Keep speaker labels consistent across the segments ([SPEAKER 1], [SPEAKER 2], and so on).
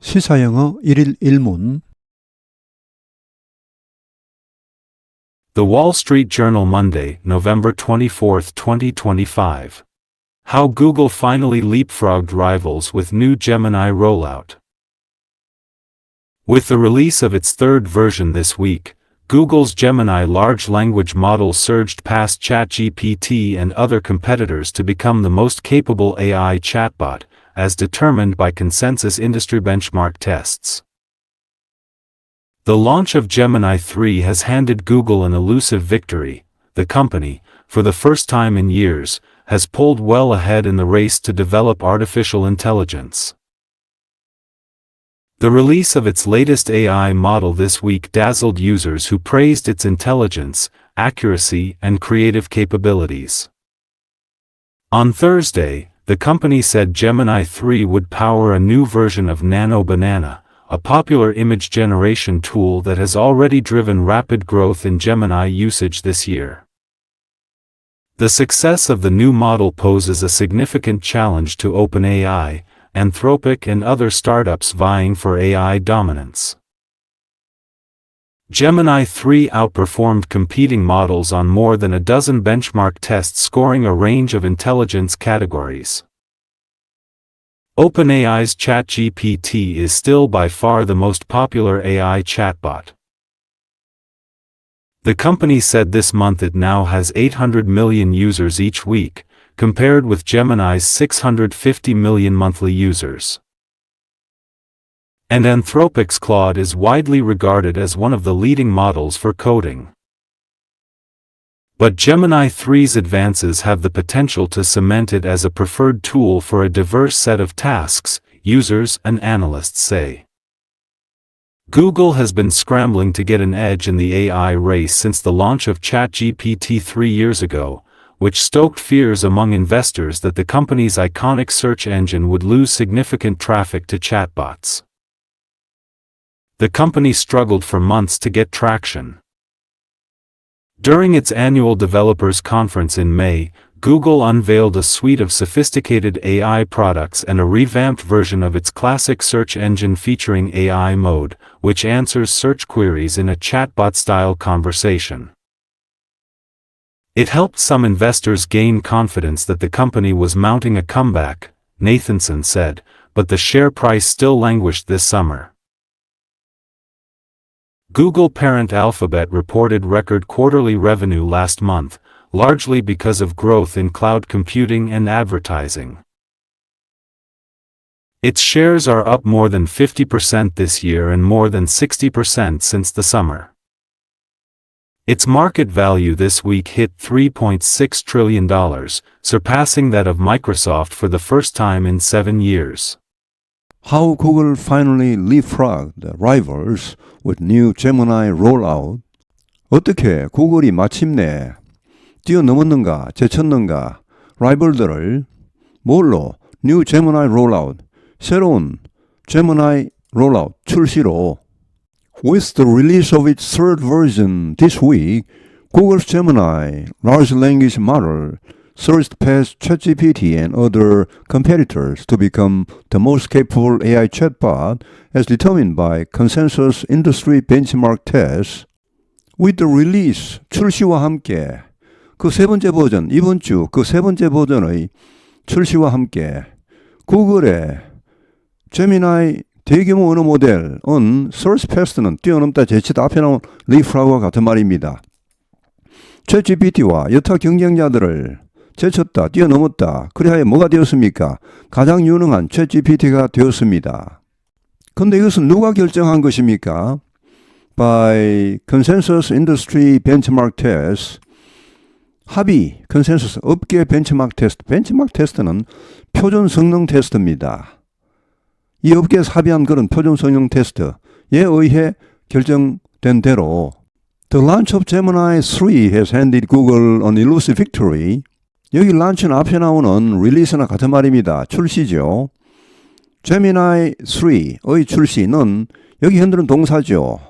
[SPEAKER 1] 시사영어 1일 1문
[SPEAKER 2] The Wall Street Journal Monday, November 24, 2025. How Google finally leapfrogged rivals with new Gemini rollout. With the release of its third version this week, Google's Gemini large language model surged past ChatGPT and other competitors to become the most capable AI chatbot, as determined by consensus industry benchmark tests. The launch of Gemini 3 has handed Google an elusive victory. The company, for the first time in years, has pulled well ahead in the race to develop artificial intelligence. The release of its latest AI model this week dazzled users who praised its intelligence, accuracy, and creative capabilities. On Thursday, the company said Gemini 3 would power a new version of Nano Banana, a popular image generation tool that has already driven rapid growth in Gemini usage this year. The success of the new model poses a significant challenge to OpenAI, Anthropic and other startups vying for AI dominance. Gemini 3 outperformed competing models on more than a dozen benchmark tests, scoring a range of intelligence categories. OpenAI's ChatGPT is still by far the most popular AI chatbot. The company said this month it now has 800 million users each week, compared with Gemini's 650 million monthly users. And Anthropic's Claude is widely regarded as one of the leading models for coding. But Gemini 3's advances have the potential to cement it as a preferred tool for a diverse set of tasks, users and analysts say. Google has been scrambling to get an edge in the AI race since the launch of ChatGPT 3 years ago, which stoked fears among investors that the company's iconic search engine would lose significant traffic to chatbots. The company struggled for months to get traction. During its annual developers conference in May, Google unveiled a suite of sophisticated AI products and a revamped version of its classic search engine featuring AI mode, which answers search queries in a chatbot-style conversation. It helped some investors gain confidence that the company was mounting a comeback, Nathanson said, but the share price still languished this summer. Google parent Alphabet reported record quarterly revenue last month, largely because of growth in cloud computing and advertising. Its shares are up more than 50% this year and more than 60% since the summer. Its market value this week hit $3.6 trillion, surpassing that of Microsoft for the first time in 7 years.
[SPEAKER 1] How Google finally leapfrogged rivals with new Gemini rollout. 어떻게 구글이 마침내 뛰어넘었는가, 제쳤는가, 라이벌들을 뭘로? New Gemini rollout, 새로운 Gemini rollout 출시로. With the release of its third version this week, Google's Gemini large language model surged past ChatGPT and other competitors to become the most capable AI chatbot as determined by consensus industry benchmark tests. With the release, 출시와 함께 그 세 번째 버전, 이번 주 그 세 번째 버전의 출시와 함께 구글의 제미나이 대규모 언어 모델은 Search Past는 뛰어넘다 제치다 앞에 나온 leapfrog과 같은 말입니다. ChatGPT와 여타 경쟁자들을 제쳤다, 뛰어넘었다. 그래야 뭐가 되었습니까? 가장 유능한 ChatGPT가 되었습니다. 근데 이것은 누가 결정한 것입니까? By Consensus Industry Benchmark Test. 합의, 컨센서스, 업계 벤치마크 테스트. 벤치마크 테스트는 표준 성능 테스트입니다. 이 업계에서 합의한 그런 표준 성능 테스트에 의해 결정된 대로 The launch of Gemini 3 has handed Google an elusive victory. 여기 란치는 앞에 나오는 릴리스나 같은 말입니다. 출시죠. Gemini 3의 출시는 여기 현재는 동사죠.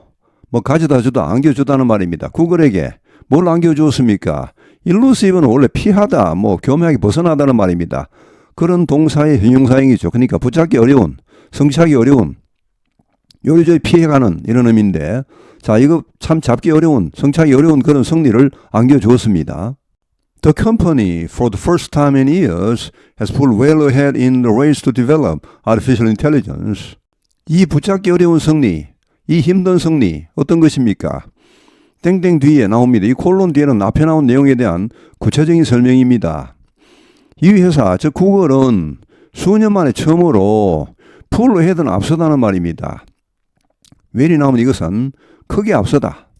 [SPEAKER 1] 뭐 가져다 주다 안겨주다는 말입니다. 구글에게 뭘 안겨주었습니까? elusive는 원래 피하다, 뭐 교묘하게 벗어나다는 말입니다. 그런 동사의 형용사형이죠. 그러니까 붙잡기 어려운, 성취하기 어려운 요리조리 피해가는 이런 의미인데, 자, 이거 참 잡기 어려운, 성취하기 어려운 그런 승리를 안겨주었습니다. The company, for the first time in years, has pulled well ahead in the race to develop artificial intelligence. 이 붙잡기 어려운 승리, 이 힘든 승리, 어떤 것입니까? 땡땡 뒤에 나옵니다. 이 콜론 뒤에는 앞에 나온 내용에 대한 구체적인 설명입니다. 이 회사, 즉 구글은 수년 만에 처음으로 풀 ahead는 앞서다는 말입니다. well이 나오면 이것은 크게 앞서다.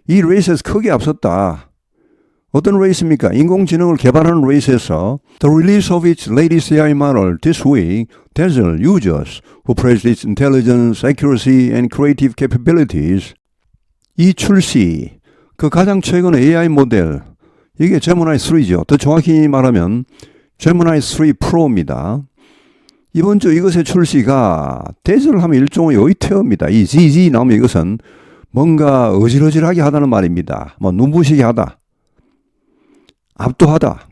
[SPEAKER 1] 이 레이스에서 크게 앞섰다. 어떤 레이스입니까? 인공지능을 개발하는 레이스에서 The release of its latest AI model this week dazzled users who praised its intelligence, accuracy, and creative capabilities. 이 출시, 그 가장 최근 AI 모델, 이게 제미나이 3죠. 더 정확히 말하면 제미나이 3 프로입니다. 이번 주 이것의 출시가 대절을 하면 일종의 의태어입니다. 이 ZZ 나오면 이것은 뭔가 어질어질하게 하다는 말입니다. 뭐 눈부시게 하다. 압도하다.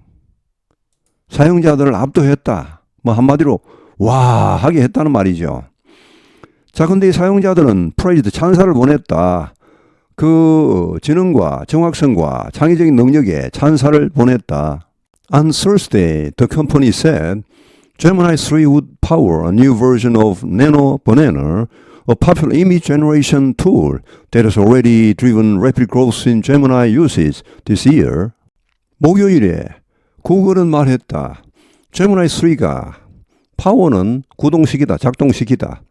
[SPEAKER 1] 사용자들을 압도했다. 뭐 한마디로 와 하게 했다는 말이죠. 자, 근데 이 사용자들은 프레이즈 찬사를 보냈다. 그 지능과 정확성과 창의적인 능력에 찬사를 보냈다. On Thursday, the company said Gemini 3 would power a new version of Nano Banana, a popular image generation tool that has already driven rapid growth in Gemini usage this year. 목요일에 구글은 말했다. 제미나이 3가 파워는 구동식이다, 작동식이다.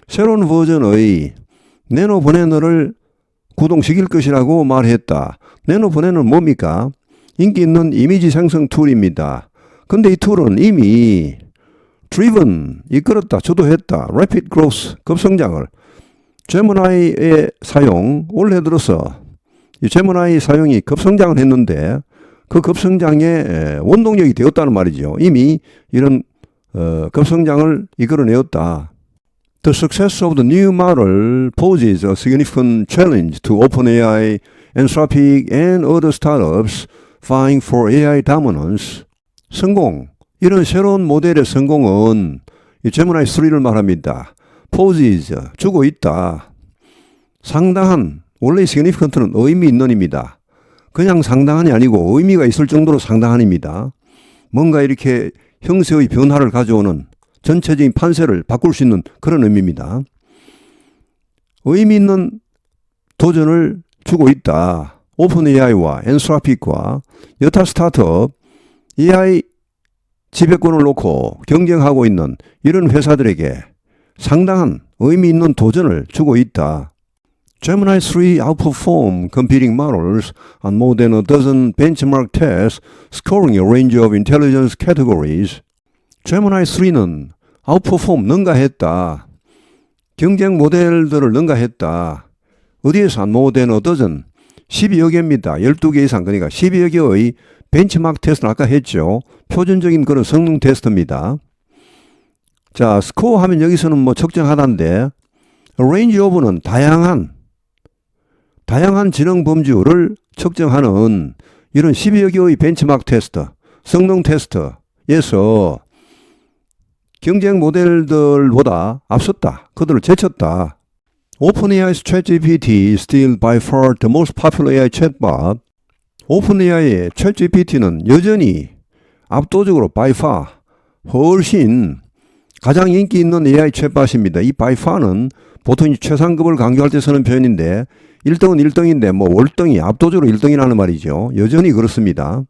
[SPEAKER 1] 새로운 버전의 네노 버네너를 구동시킬 것이라고 말했다. 네노 버네너는 뭡니까? 인기 있는 이미지 생성 툴입니다. 근데 이 툴은 이미 driven, 이끌었다, 주도했다. rapid growth, 급성장을. 제미나이의 사용, 올해 들어서 이 제미나이 사용이 급성장을 했는데 그 급성장의 원동력이 되었다는 말이죠. 이미 이런 급성장을 이끌어내었다. The success of the new model poses a significant challenge to OpenAI, Anthropic, and other startups vying for AI dominance. 성공, 이런 새로운 모델의 성공은 이 제미나이 3를 말합니다. poses, 주고 있다. 상당한, 원래 significant는 의미 있는입니다. 그냥 상당한이 아니고 의미가 있을 정도로 상당한입니다. 뭔가 이렇게 형세의 변화를 가져오는 전체적인 판세를 바꿀 수 있는 그런 의미입니다. 의미 있는 도전을 주고 있다. 오픈 AI와 엔스트로픽과 여타 스타트업 AI 지배권을 놓고 경쟁하고 있는 이런 회사들에게 상당한 의미 있는 도전을 주고 있다. Gemini 3 outperformed competing models on more than a dozen benchmark tests, scoring a range of intelligence categories. Gemini 3는 outperform, 능가했다. 경쟁 모델들을 능가했다. 어디에서 한 more than a dozen? 12여 개입니다. 12개 이상, 그러니까 12여 개의 벤치마크 테스트를 아까 했죠. 표준적인 그런 성능 테스트입니다. 자, 스코어 하면 여기서는 뭐 측정하다인데, range of는 다양한 지능 범주를 측정하는 이런 12여 개의 벤치마크 테스트, 성능 테스트에서 경쟁 모델들보다 앞섰다. 그들을 제쳤다. OpenAI's ChatGPT is still by far the most popular AI chatbot. OpenAI의 ChatGPT는 여전히 압도적으로 by far, 훨씬 가장 인기 있는 AI 챗봇입니다. 이 by far는 보통 최상급을 강조할 때 쓰는 표현인데 1등은 1등인데 뭐 월등히 압도적으로 1등이라는 말이죠. 여전히 그렇습니다.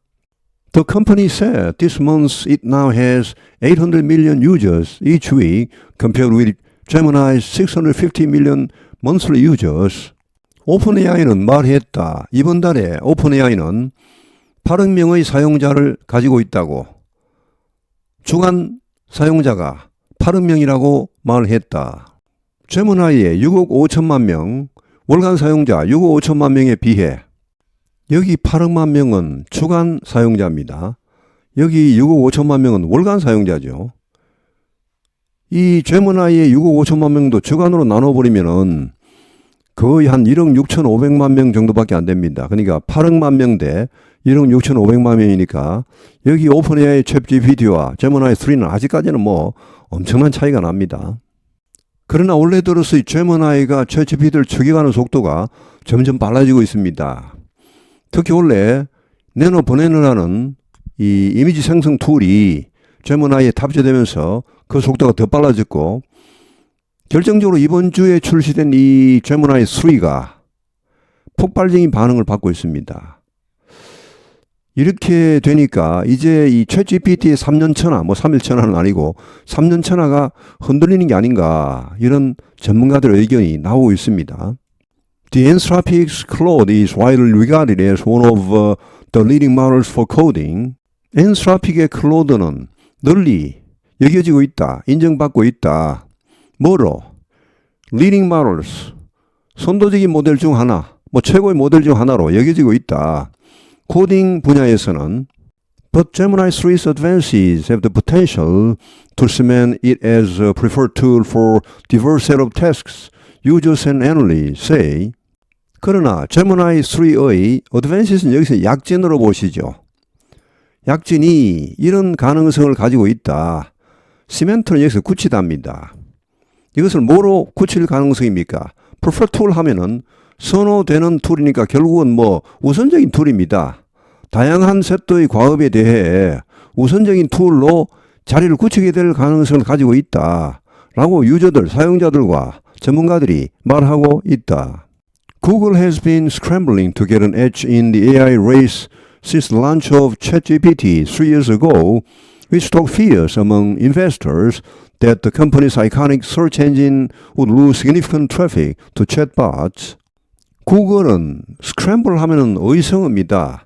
[SPEAKER 1] The company said this month it now has 800 million users each week compared with Gemini's 650 million monthly users. 오픈AI는 말했다. 이번 달에 오픈AI는 8억 명의 사용자를 가지고 있다고. 주간 사용자가 8억 명이라고 말했다. 제미나이의 6억 5천만 명, 월간 사용자 6억 5천만 명에 비해 여기 8억만 명은 주간 사용자입니다. 여기 6억 5천만 명은 월간 사용자죠. 이 제미나이의 6억 5천만 명도 주간으로 나눠버리면은 거의 한 1억 6천5백만 명 정도밖에 안 됩니다. 그러니까 8억만 명 대 1억 6천5백만 명이니까 여기 오픈AI 챗GPT와 제미나이 3는 아직까지는 뭐 엄청난 차이가 납니다. 그러나 원래 들어서 이 제미나이가 챗GPT를 추격하는 속도가 점점 빨라지고 있습니다. 특히 원래 내노 버네너라는 이 이미지 생성 툴이 제미나이에 탑재되면서 그 속도가 더 빨라졌고, 결정적으로 이번 주에 출시된 이 제미나이 3가 폭발적인 반응을 받고 있습니다. 이렇게 되니까 이제 이 챗GPT의 3년천하, 뭐 3일천하는 아니고 3년천하가 흔들리는 게 아닌가, 이런 전문가들의 의견이 나오고 있습니다. The Anthropic's Claude is widely regarded as one of the leading models for coding. Anthropic의 클로드는 널리 여겨지고 있다, 인정받고 있다. 뭐로? Leading models, 선도적인 모델 중 하나, 뭐 최고의 모델 중 하나로 여겨지고 있다. 코딩 분야에서는 But Gemini 3's advances have the potential to cement it as a preferred tool for diverse set of tasks, users and analysts say. 그러나 Gemini 3의 advances는 여기서 약진으로 보시죠. 약진이 이런 가능성을 가지고 있다. 시멘트는 여기서 굳히답니다. 이것을 뭐로 굳힐 가능성입니까? preferred tool 하면은 선호되는 툴이니까 결국은 뭐 우선적인 툴입니다. 다양한 셋의 과업에 대해 우선적인 툴로 자리를 굳히게 될 가능성을 가지고 있다 라고 유저들, 사용자들과 전문가들이 말하고 있다. Google has been scrambling to get an edge in the AI race since the launch of ChatGPT 3 years ago, which stoked fears among investors that the company's iconic search engine would lose significant traffic to chatbots. 구글은 스크램블 하면은 의성어입니다.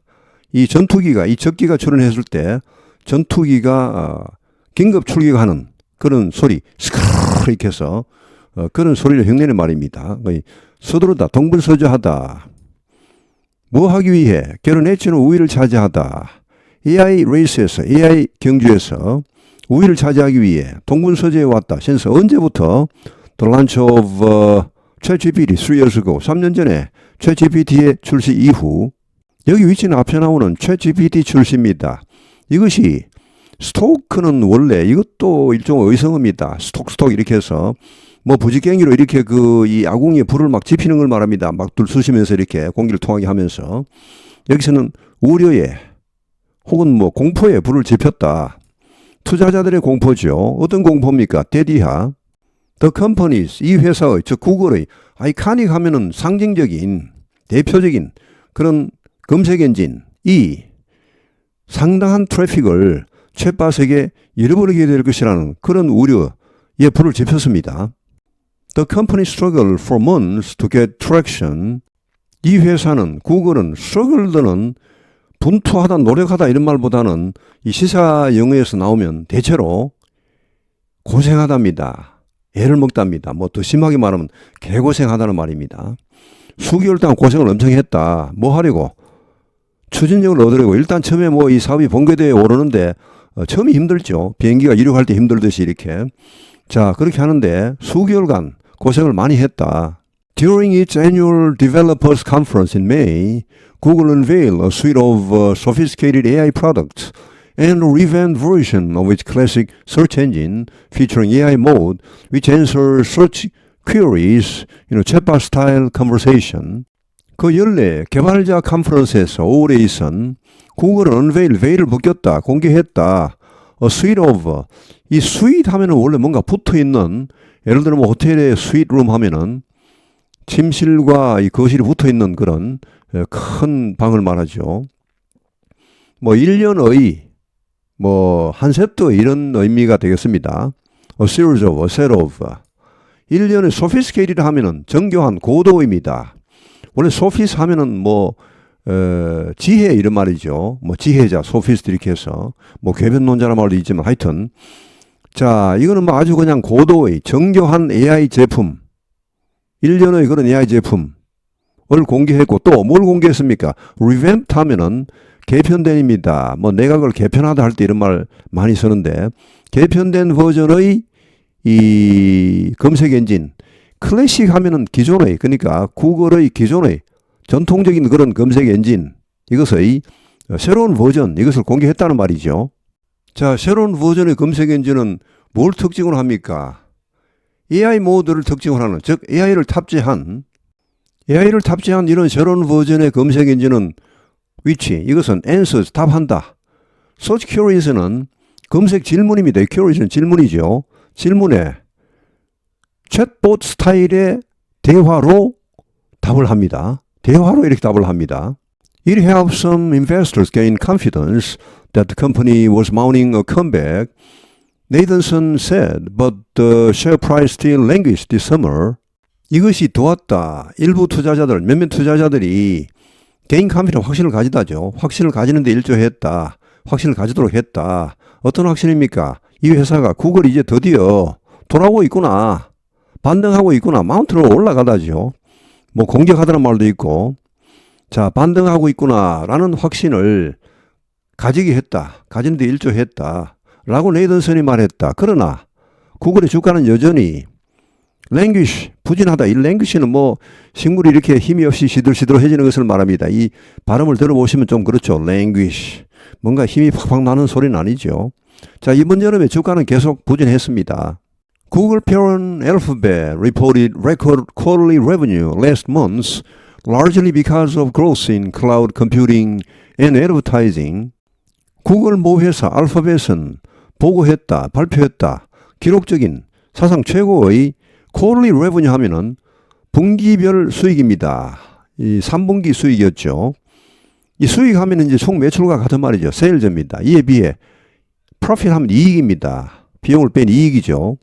[SPEAKER 1] 이 전투기가, 이 적기가 출현했을 때 전투기가 긴급 출격하는 그런 소리, 스크르 이렇게 해서 그런 소리를 흉내낸 말입니다. 서두르다, 동분서주하다. 뭐 하기 위해? 결혼 엣지는 우위를 차지하다. AI 레이스에서, AI 경주에서 우위를 차지하기 위해 동분서주에 왔다. 신서 언제부터? The launch of ChatGPT 3 years ago. 3년 전에 ChatGPT의 출시 이후. 여기 위치는 앞에 나오는 ChatGPT 출시입니다. 이것이 스토크는 원래 이것도 일종의 의성어입니다. 스톡 이렇게 해서 뭐 부지깽이로 이렇게 이 아궁이에 불을 막 지피는 걸 말합니다. 막 둘 쑤시면서 이렇게 공기를 통하게 하면서. 여기서는 우려에 혹은 뭐 공포에 불을 지폈다. 투자자들의 공포죠. 어떤 공포입니까? 대디하. The companies, 이 회사의, 즉 구글의 아이카닉 하면은 상징적인, 대표적인 그런 검색 엔진이 상당한 트래픽을 챗봇에게 잃어버리게 될 것이라는 그런 우려에 불을 지폈습니다. The company struggled for months to get traction. 이 회사는, 구글은 struggled는 분투하다, 노력하다 이런 말보다는 이 시사 영어에서 나오면 대체로 고생하답니다. 애를 먹답니다. 뭐 더 심하게 말하면 개고생하다는 말입니다. 수개월 동안 고생을 엄청 했다. 뭐 하려고? 추진력을 얻으려고. 일단 처음에 뭐 이 사업이 본궤도에 오르는데 처음이 힘들죠. 비행기가 이륙할 때 힘들듯이 이렇게. 자, 그렇게 하는데 수개월간 고생을 많이 했다. During its annual developers conference in May, Google unveiled a suite of sophisticated AI products and a revamped version of its classic search engine featuring AI mode, which answers search queries in a chatbot-style conversation. 그 연례 개발자 컨퍼런스에서 5월에 있은 구글은 unveil, veil을 벗겼다, 공개했다. A suite of, 이 suite 하면은 원래 뭔가 붙어있는, 예를 들어 뭐 호텔의 suite room 하면은 침실과 이 거실이 붙어있는 그런 큰 방을 말하죠. 뭐 1년의 뭐 한 세트 이런 의미가 되겠습니다. A series of, a set of. 1년의 sophisticated 하면은 정교한 고도입니다. 원래 소피스 하면은 뭐 지혜 이런 말이죠. 뭐 지혜자, 소피스트 이렇게 해서 뭐 궤변론자라는 말도 있지만 하여튼 자, 이거는 뭐 아주 그냥 고도의 정교한 AI 제품, 1년의 그런 AI 제품을 공개했고 또 뭘 공개했습니까? revamped 하면은 개편된입니다. 뭐 내가 그걸 개편하다 할 때 이런 말 많이 쓰는데 개편된 버전의 이 검색 엔진, 클래식 하면은 기존의, 그러니까 구글의 기존의 전통적인 그런 검색 엔진, 이것의 새로운 버전, 이것을 공개했다는 말이죠. 자, 새로운 버전의 검색 엔진은 뭘 특징으로 합니까? AI 모드를 특징으로 하는, 즉 AI를 탑재한 이런 새로운 버전의 검색 엔진은 위치, 이것은 answers, 답한다. search queries는 검색 질문입니다. queries는 질문이죠. 질문에 챗봇 스타일의 대화로 답을 합니다. 대화로 이렇게 답을 합니다. It helped some investors gain confidence that the company was mounting a comeback. Nathanson said, but the share price still languished this summer. 이것이 도왔다. 일부 투자자들, 몇몇 투자자들이 gain confidence, 확신을 가지다죠. 확신을 가지는데 일조했다. 확신을 가지도록 했다. 어떤 확신입니까? 이 회사가 구글이 이제 드디어 돌아오고 있구나. 반등하고 있구나. 마운트로 올라가다죠. 뭐 공격하다는 말도 있고. 자, 반등하고 있구나 라는 확신을 가지게 했다. 가지는데 일조했다. 라고 네이던슨이 말했다. 그러나 구글의 주가는 여전히 languish, 부진하다. 이 languish는 뭐 식물이 이렇게 힘이 없이 시들시들해지는 것을 말합니다. 이 발음을 들어보시면 좀 그렇죠. languish. 뭔가 힘이 팍팍 나는 소리는 아니죠. 자, 이번 여름에 주가는 계속 부진했습니다. Google parent Alphabet reported record quarterly revenue last month, largely because of growth in cloud computing and advertising. 구글 모회사 알파벳은 보고했다, 발표했다. 기록적인 사상 최고의 quarterly revenue 하면은 분기별 수익입니다. 이 3분기 수익이었죠. 이 수익 하면은 이제 총 매출과 같은 말이죠. 세일즈입니다. 이에 비해 profit 하면 이익입니다. 비용을 뺀 이익이죠.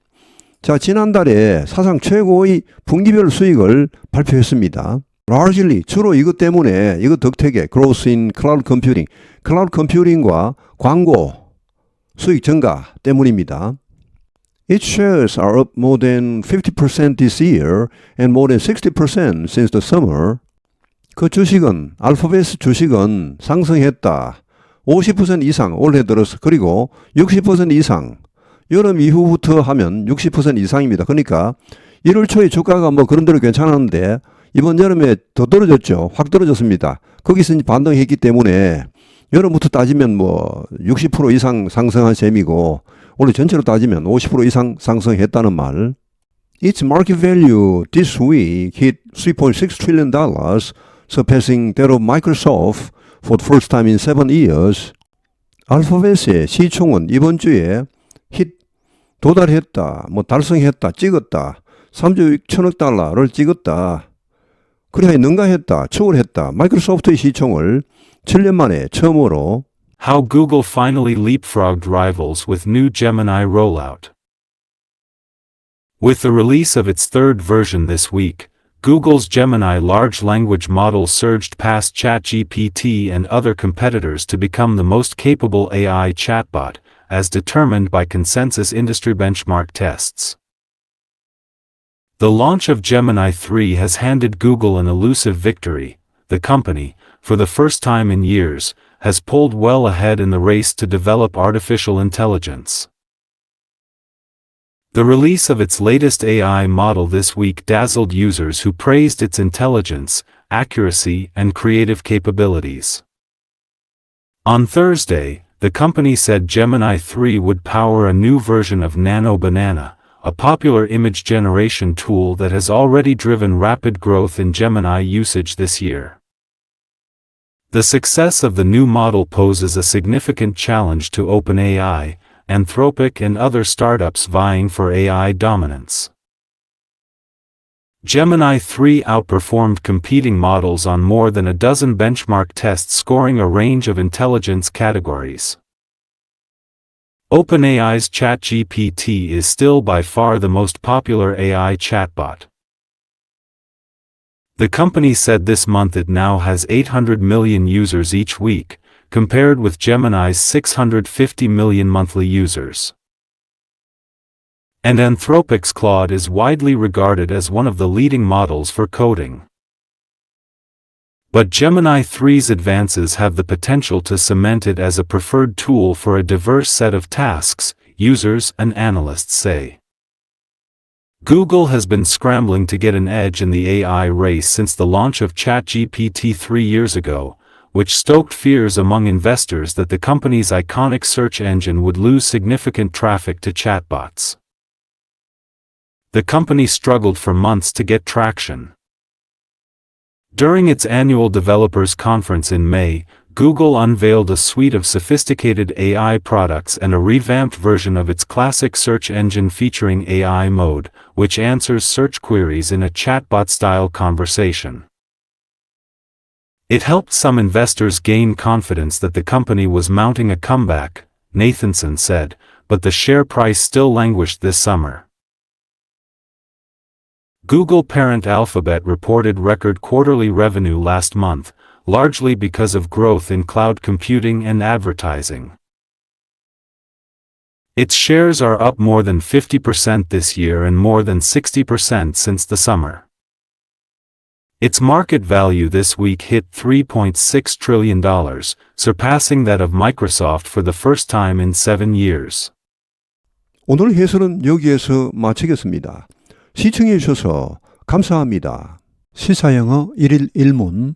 [SPEAKER 1] 자, 지난달에 사상 최고의 분기별 수익을 발표했습니다. largely, 주로 이것 때문에, 이것 덕택에 growth in cloud computing, 클라우드 컴퓨팅과 광고 수익 증가 때문입니다. Its shares are up more than 50% this year and more than 60% since the summer. 그 주식은, 알파벳 주식은 상승했다. 50% 이상 올해 들어서, 그리고 60% 이상 여름 이후부터 하면 60% 이상입니다. 그러니까 1월 초에 주가가 뭐 그런 대로 괜찮았는데 이번 여름에 더 떨어졌죠. 확 떨어졌습니다. 거기서 이제 반등했기 때문에 여름부터 따지면 뭐 60% 이상 상승한 셈이고 올해 전체로 따지면 50% 이상 상승했다는 말. Its market value this week hit $3.6 trillion, surpassing that of Microsoft for the first time in 7 years. 알파벳의 시총은 이번 주에 도달했다, 뭐 달성했다, 찍었다. 3조 6천억 달러를 찍었다. 그래야 능가했다, 초월했다. 마이크로소프트의 시총을 7년 만에 처음으로.
[SPEAKER 2] How Google finally leapfrogged rivals with new Gemini rollout. With the release of its third version this week, Google's Gemini large language model surged past ChatGPT and other competitors to become the most capable AI chatbot, as determined by consensus industry benchmark tests. The launch of Gemini 3 has handed Google an elusive victory. The company, for the first time in years, has pulled well ahead in the race to develop artificial intelligence. The release of its latest AI model this week dazzled users who praised its intelligence, accuracy, and creative capabilities. On Thursday, the company said Gemini 3 would power a new version of Nano Banana, a popular image generation tool that has already driven rapid growth in Gemini usage this year. The success of the new model poses a significant challenge to OpenAI, Anthropic, and other startups vying for AI dominance. Gemini 3 outperformed competing models on more than a dozen benchmark tests, scoring a range of intelligence categories. OpenAI's ChatGPT is still by far the most popular AI chatbot. The company said this month it now has 800 million users each week, compared with Gemini's 650 million monthly users. And Anthropic's Claude is widely regarded as one of the leading models for coding. But Gemini 3's advances have the potential to cement it as a preferred tool for a diverse set of tasks, users and analysts say. Google has been scrambling to get an edge in the AI race since the launch of ChatGPT 3 years ago, which stoked fears among investors that the company's iconic search engine would lose significant traffic to chatbots. the company struggled for months to get traction. During its annual developers conference in May, Google unveiled a suite of sophisticated AI products and a revamped version of its classic search engine featuring AI mode, which answers search queries in a chatbot-style conversation. It helped some investors gain confidence that the company was mounting a comeback, Nathanson said, but the share price still languished this summer. Google parent Alphabet reported record quarterly revenue last month, largely because of growth in cloud computing and advertising. Its shares are up more than 50% this year and more than 60% since the summer. Its market value this week hit $3.6 trillion, surpassing that of Microsoft for the first time in 7 years.
[SPEAKER 1] 오늘 해설은 여기에서 마치겠습니다. 시청해 주셔서 감사합니다. 시사영어 1일 1문